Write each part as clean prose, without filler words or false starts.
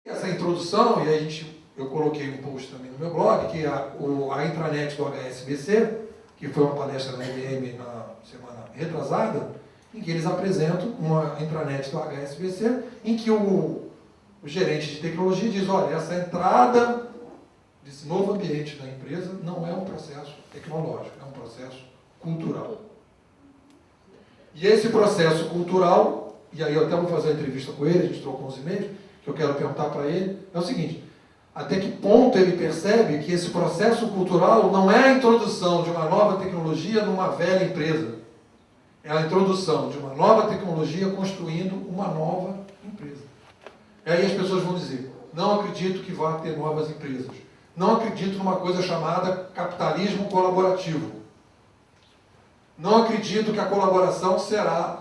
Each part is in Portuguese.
Essa introdução, e aí eu coloquei um post também no meu blog, que a intranet do HSBC, que foi uma palestra na IBM na semana retrasada, em que eles apresentam uma intranet do HSBC, em que o gerente de tecnologia diz, olha, essa entrada desse novo ambiente da empresa não é um processo tecnológico, é um processo cultural. E esse processo cultural, e aí eu até vou fazer uma entrevista com ele, a gente trocou uns e-mails, que eu quero perguntar para ele, é o seguinte, até que ponto ele percebe que esse processo cultural não é a introdução de uma nova tecnologia numa velha empresa, é a introdução de uma nova tecnologia construindo uma nova empresa. E aí as pessoas vão dizer, não acredito que vá ter novas empresas, não acredito numa coisa chamada capitalismo colaborativo, não acredito que a colaboração será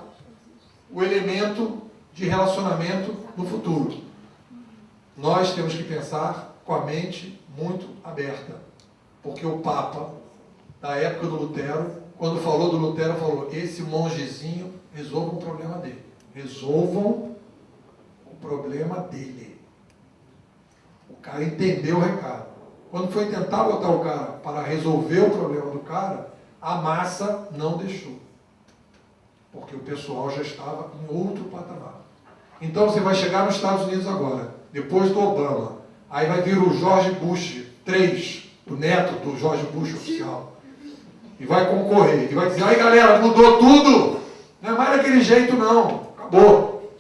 o elemento de relacionamento no futuro. Nós temos que pensar com a mente muito aberta, porque o Papa, na época do Lutero, quando falou do Lutero, falou, esse mongezinho, resolvam o problema dele. Resolvam o problema dele. O cara entendeu o recado. Quando foi tentar botar o cara para resolver o problema do cara, a massa não deixou. Porque o pessoal já estava em outro patamar. Então você vai chegar nos Estados Unidos agora, depois do Obama, aí vai vir o George Bush 3, o neto do George Bush oficial, e vai concorrer, e vai dizer, aí galera, mudou tudo, não é mais daquele jeito não, acabou.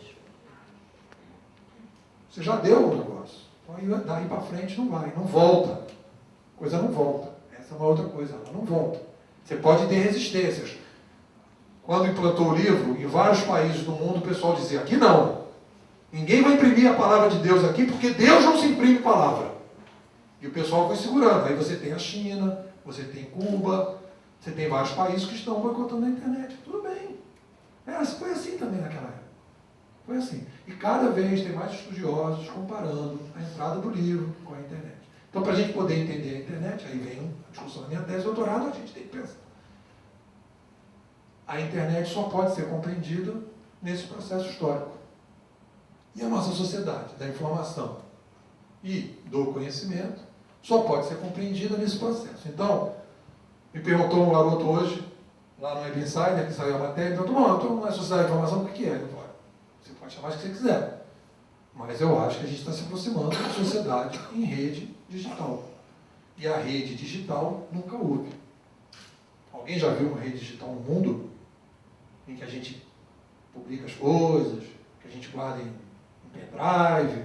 Você já deu o negócio, então daí para frente não vai, não volta, a coisa não volta, essa é uma outra coisa, ela não volta. Você pode ter resistências. Quando implantou o livro, em vários países do mundo, o pessoal dizia, aqui não. Ninguém vai imprimir a palavra de Deus aqui, porque Deus não se imprime palavra. E o pessoal foi segurando. Aí você tem a China, você tem Cuba, você tem vários países que estão boicotando a internet. Tudo bem. Foi assim também naquela época. Foi assim. E cada vez tem mais estudiosos comparando a entrada do livro com a internet. Então, para a gente poder entender a internet, aí vem a discussão da minha tese de doutorado, a gente tem que pensar. A internet só pode ser compreendida nesse processo histórico. E a nossa sociedade da informação e do conhecimento só pode ser compreendida nesse processo. Então, me perguntou um garoto hoje, lá no Web Insider, que saiu a matéria, então, não é sociedade da informação, o que é? Eu falei, você pode chamar o que você quiser. Mas eu acho que a gente está se aproximando da sociedade em rede digital. E a rede digital nunca houve. Alguém já viu uma rede digital no mundo em que a gente publica as coisas, que a gente guarda em pendrive?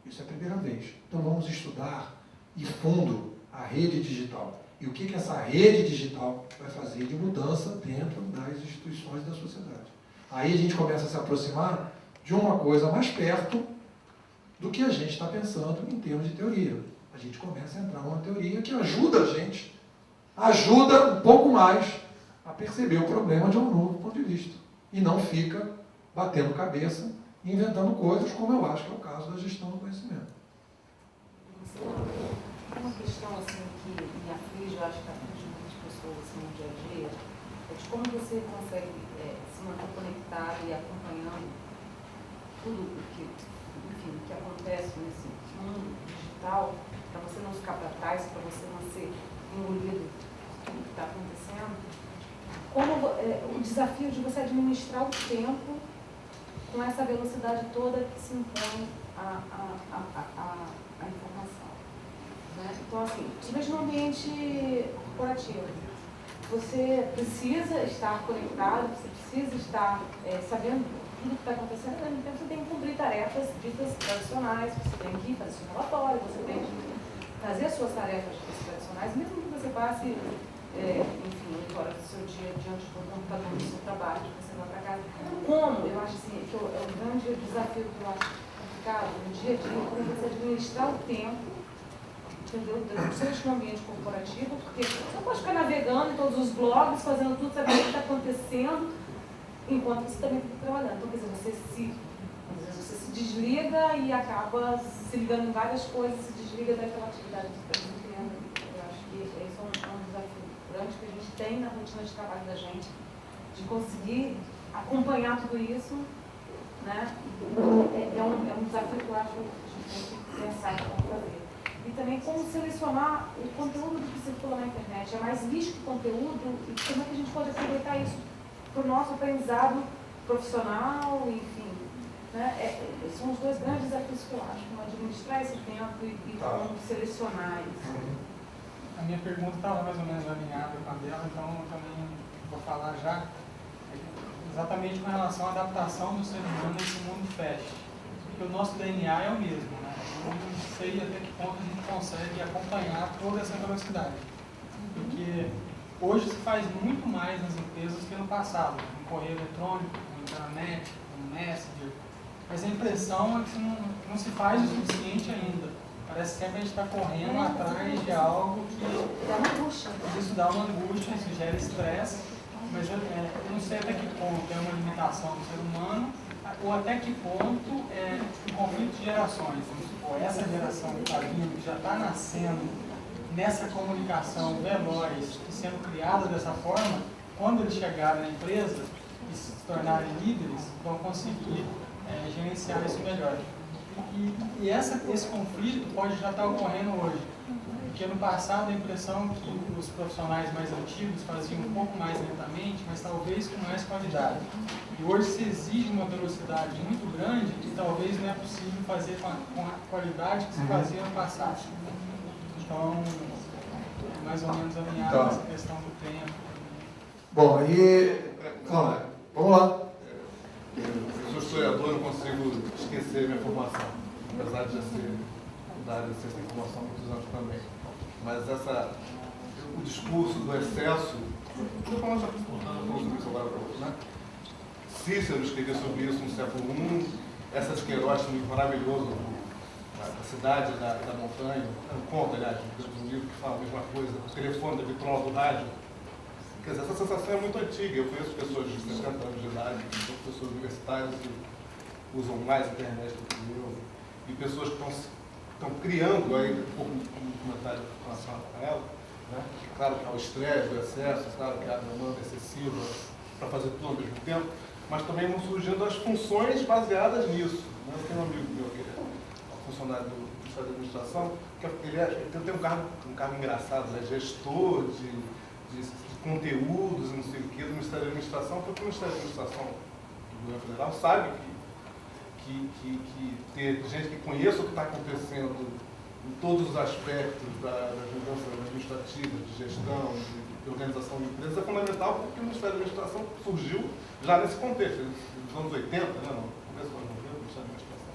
Isso é a primeira vez. Então vamos estudar e fundo a rede digital. E o que essa rede digital vai fazer de mudança dentro das instituições da sociedade. Aí a gente começa a se aproximar de uma coisa mais perto do que a gente está pensando em termos de teoria. A gente começa a entrar numa teoria que ajuda a gente, ajuda um pouco mais a perceber o problema de um novo ponto de vista. E não fica batendo cabeça e inventando coisas, como eu acho que é o caso da gestão do conhecimento. Uma questão assim, que me aflige, eu acho que aflige muitas pessoas assim, no dia a dia, é de como você consegue se manter conectado e acompanhando tudo o que, enfim, o que acontece nesse mundo digital, para você não ficar para trás, para você não ser engolido no que está acontecendo. Como o desafio de você administrar o tempo com essa velocidade toda que se impõe à informação. Né? Então, assim, principalmente no ambiente corporativo, você precisa estar conectado, você precisa estar sabendo tudo o que está acontecendo, ao mesmo tempo você tem que cumprir tarefas ditas tradicionais, você tem que fazer seu relatório, você tem que fazer as suas tarefas ditas tradicionais, mesmo que você passe, enfim, horas do seu dia diante do computador do seu trabalho, que você vai para casa. Como, eu acho assim, que é o grande desafio que eu acho complicado no dia a dia, como você administrar o tempo, entendeu? Principalmente no ambiente corporativo, porque você pode ficar navegando em todos os blogs, fazendo tudo, sabendo o que está acontecendo, enquanto você também fica trabalhando. Então, quer dizer, você se desliga e acaba se ligando em várias coisas, se desliga daquela atividade que está desempenhando. Eu acho que esse é um desafio grande que a gente tem na rotina de trabalho da gente, de conseguir acompanhar tudo isso, né? É um desafio que eu acho que a gente tem que pensar como fazer. E também como selecionar o conteúdo que circula na internet. É mais lixo que conteúdo e como é que a gente pode aproveitar isso para o nosso aprendizado profissional, enfim. Né? São os dois grandes desafios que eu acho, como administrar esse tempo e como selecionar isso. A minha pergunta estava mais ou menos alinhada com a dela, então eu também vou falar já exatamente com relação à adaptação do ser humano nesse mundo fast. Porque o nosso DNA é o mesmo, né? Eu não sei até que ponto a gente consegue acompanhar toda essa velocidade. Porque hoje se faz muito mais nas empresas que no passado, no correio eletrônico, no intranet, no Messenger. Mas a impressão é que não se faz o suficiente ainda. Parece sempre que a gente está correndo atrás de algo que... Dá uma angústia. Isso dá uma angústia, isso gera estresse, mas eu não sei até que ponto é uma limitação do ser humano ou até que ponto é um conflito de gerações. Ou essa geração que está vindo, que já está nascendo nessa comunicação veloz e sendo criada dessa forma, quando eles chegarem na empresa e se tornarem líderes, vão conseguir gerenciar isso melhor. E esse conflito pode já estar ocorrendo hoje, porque no passado a impressão que os profissionais mais antigos faziam um pouco mais lentamente, mas talvez com mais qualidade. E hoje se exige uma velocidade muito grande e talvez não é possível fazer com a qualidade que se fazia no passado. Então, é mais ou menos alinhado essa questão do tempo. Bom, aí, vamos lá. Eu sou historiador, não consigo esquecer minha formação, apesar de já ser da área de ciência da informação há muitos anos também. Mas o discurso do excesso, estou falando sobre isso agora para você, né? Cícero escreveu sobre isso no século I, essa de Queiroz, um livro maravilhoso, A Cidade da Montanha, um conto, aliás, um livro que fala a mesma coisa, o telefone da vitrola do rádio. Quer dizer, essa sensação é muito antiga. Eu conheço pessoas de 60 anos de idade, pessoas universitárias que usam mais a internet do que eu, e pessoas que estão criando, aí um pouco de comentário com relação a ela, né? Que, claro que há o estresse, o excesso, claro que há a demanda excessiva para fazer tudo ao mesmo tempo, mas também vão surgindo as funções baseadas nisso. Né? Eu tenho um amigo meu que é funcionário do Ministério da Administração, que ele tem um cargo engraçado, é gestor de conteúdos e não sei o que do Ministério da Administração, porque o Ministério da Administração do Governo Federal sabe que ter gente que conheça o que está acontecendo em todos os aspectos da mudança administrativa, de gestão, de organização de empresas é fundamental, porque o Ministério da Administração surgiu já nesse contexto, nos anos 80, né, no começo dos anos 90, o Ministério da Administração.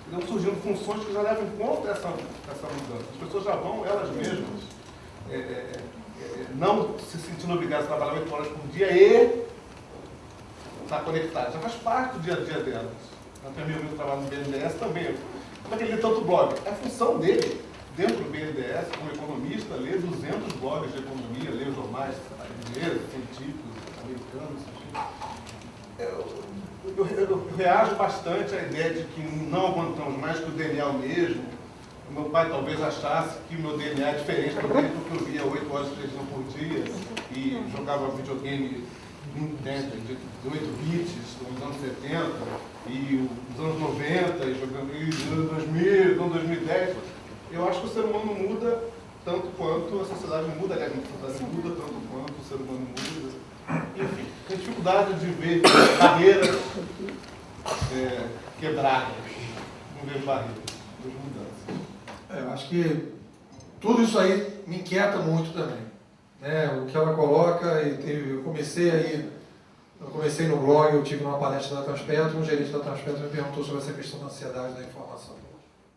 Então surgindo funções que já levam em conta essa mudança. As pessoas já vão, elas mesmas, não se sentindo obrigadas a trabalhar 8 horas por dia e estar conectado. Já faz parte do dia a dia delas. Eu tenho amigo que trabalha no BNDES também. Como é que ele lê tanto blog? É a função dele, dentro do BNDES, como economista, ler 200 blogs de economia, ler os jornais ingleses, científicos, americanos, eu reajo bastante à ideia de que não aguentamos mais que o DNA é o mesmo. Meu pai talvez achasse que o meu DNA é diferente do dele, porque eu via 8 horas de televisão por dia e jogava videogame Nintendo de 8 bits nos anos 70 e nos anos 90 e jogando nos anos 2000, nos anos 2010. Eu acho que o ser humano muda tanto quanto a sociedade muda, aliás, a sociedade muda tanto quanto o ser humano muda. Enfim, tem dificuldade de ver barreiras quebradas, não vejo barreiras, vejo mudanças. Eu acho que tudo isso aí me inquieta muito também. O que ela coloca, eu comecei no blog, eu tive numa palestra da Transpetro, um gerente da Transpetro me perguntou sobre essa questão da ansiedade da informação.